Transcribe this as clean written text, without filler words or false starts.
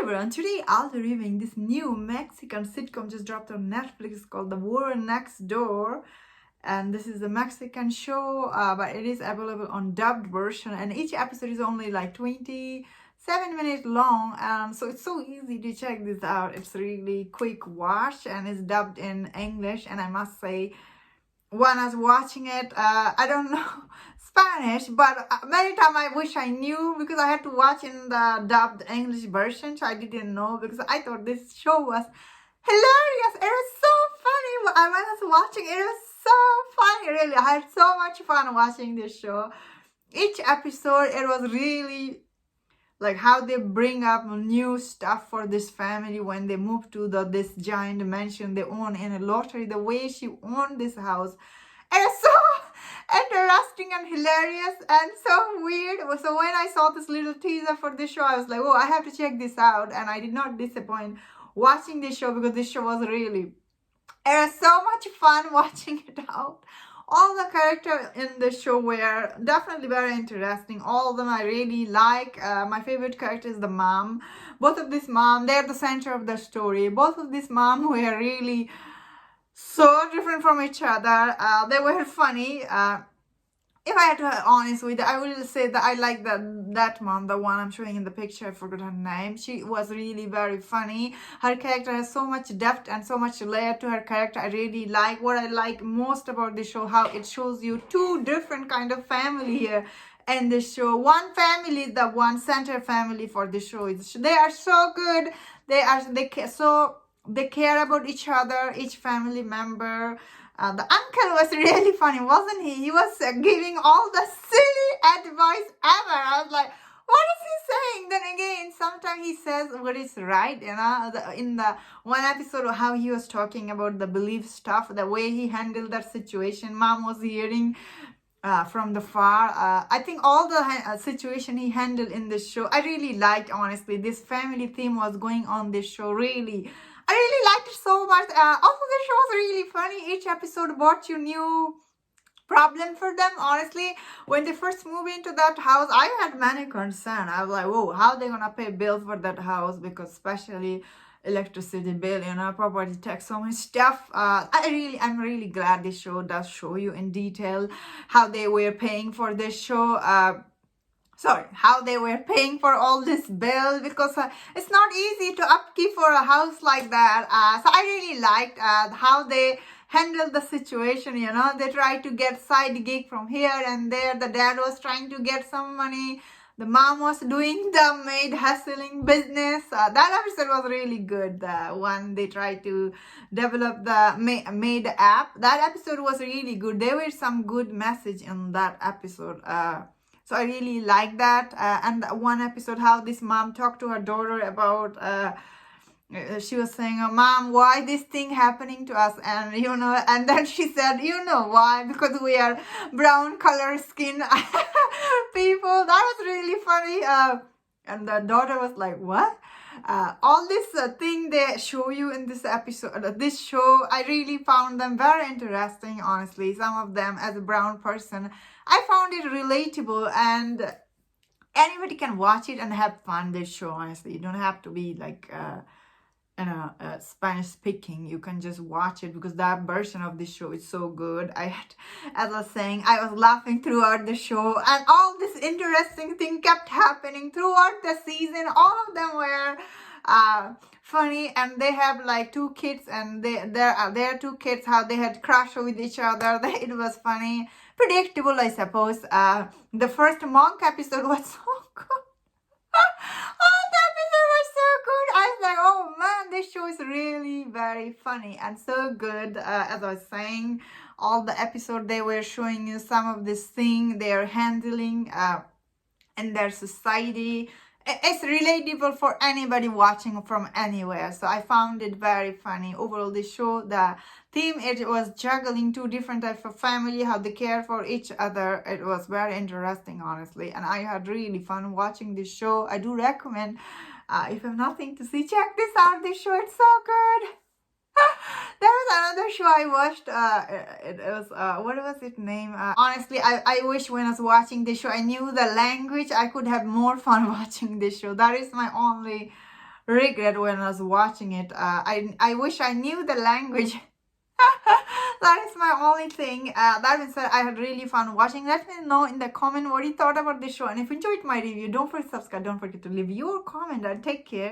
everyone, today I'll be reviewing this new Mexican sitcom just dropped on Netflix called The War Next Door. And this is a Mexican show, but it is available on dubbed version, and each episode is only like 27 minutes long, so it's so easy to check this out. It's really quick watch and it's dubbed in English, and I must say, when I was watching it, I don't know Spanish, but many times I wish I knew, because I had to watch in the dubbed English version, so I didn't know, because I thought this show was hilarious. It was so funny. When I was watching it, was so funny, really. I had so much fun watching this show. Each episode, it was really like how they bring up new stuff for this family when they move to this giant mansion they own in a lottery. The way she owned this house, it was so interesting and hilarious and so weird. So when I saw this little teaser for this show, I was like, oh, I have to check this out. And I did not disappoint watching this show, because this show was really, it was so much fun watching it out. All the characters in the show were definitely very interesting. All of them I really like. My favorite character is the mom. Both of this mom, they're the center of the story. Both of this mom were really so different from each other. They were funny. If I had to be honest with you, I will say that I like that mom, the one I'm showing in the picture. I forgot her name. She was really very funny. Her character has so much depth and so much layer to her character. I really like what I like most about the show, how it shows you two different kind of family here in the show. One family, the one center family for the show, they are so good. They care about each other, each family member. The uncle was really funny, wasn't he? He was giving all the silly advice ever. I was like, what is he saying? Then again, sometimes he says what is right, in the one episode of how he was talking about the belief stuff, the way he handled that situation. Mom was hearing from the far. I think all the situation he handled in this show, I really liked, honestly. This family theme was going on this show, really. I really liked it so much. Also, the show was really funny. Each episode brought you new problem for them. Honestly, when they first moved into that house, I had many concerns. I was like, whoa, how are they gonna pay bills for that house? Because especially electricity bill, property tax, so much stuff. I'm really glad this show does show you in detail how they were paying for this show. How they were paying for all this bill, because it's not easy to upkeep for a house like that. So I really liked how they handled the situation. They tried to get side gig from here and there. The dad was trying to get some money. The mom was doing the maid hustling business. That episode was really good. When they tried to develop the maid app, that episode was really good. There were some good message in that episode. So I really like that. And one episode, how this mom talked to her daughter about, she was saying, Mom, why this thing happening to us? And, and then she said, why? Because we are brown color skin people. That was really funny. And the daughter was like, what? All this thing they show you in this episode, this show, I really found them very interesting, honestly. Some of them, as a brown person, I found it relatable, and anybody can watch it and have fun. This show, honestly, you don't have to be like Spanish speaking. You can just watch it, because that version of this show is so good. As I was saying, I was laughing throughout the show, and all this interesting thing kept happening throughout the season. All of them were funny, and they have like two kids, and their two kids, how they had crush with each other. It was funny, predictable, I suppose. The first monk episode was so good. Oh, the episode was so good. I was like, oh man, this show is really very funny and so good. As I was saying, all the episode they were showing you some of this thing they are handling in their society. It's relatable for anybody watching from anywhere. So I found it very funny. Overall, this show, the theme, it was juggling two different types of family, how they care for each other. It was very interesting, honestly. And I had really fun watching this show. I do recommend, if you have nothing to see, check this out. This show, it's so good. There was another show I watched. It was what was its name? Honestly, I wish when I was watching this show I knew the language. I could have more fun watching this show. That is my only regret when I was watching it. I wish I knew the language. That is my only thing. That means that I had really fun watching. Let me know in the comment what you thought about this show. And if you enjoyed my review, don't forget to subscribe. Don't forget to leave your comment and take care.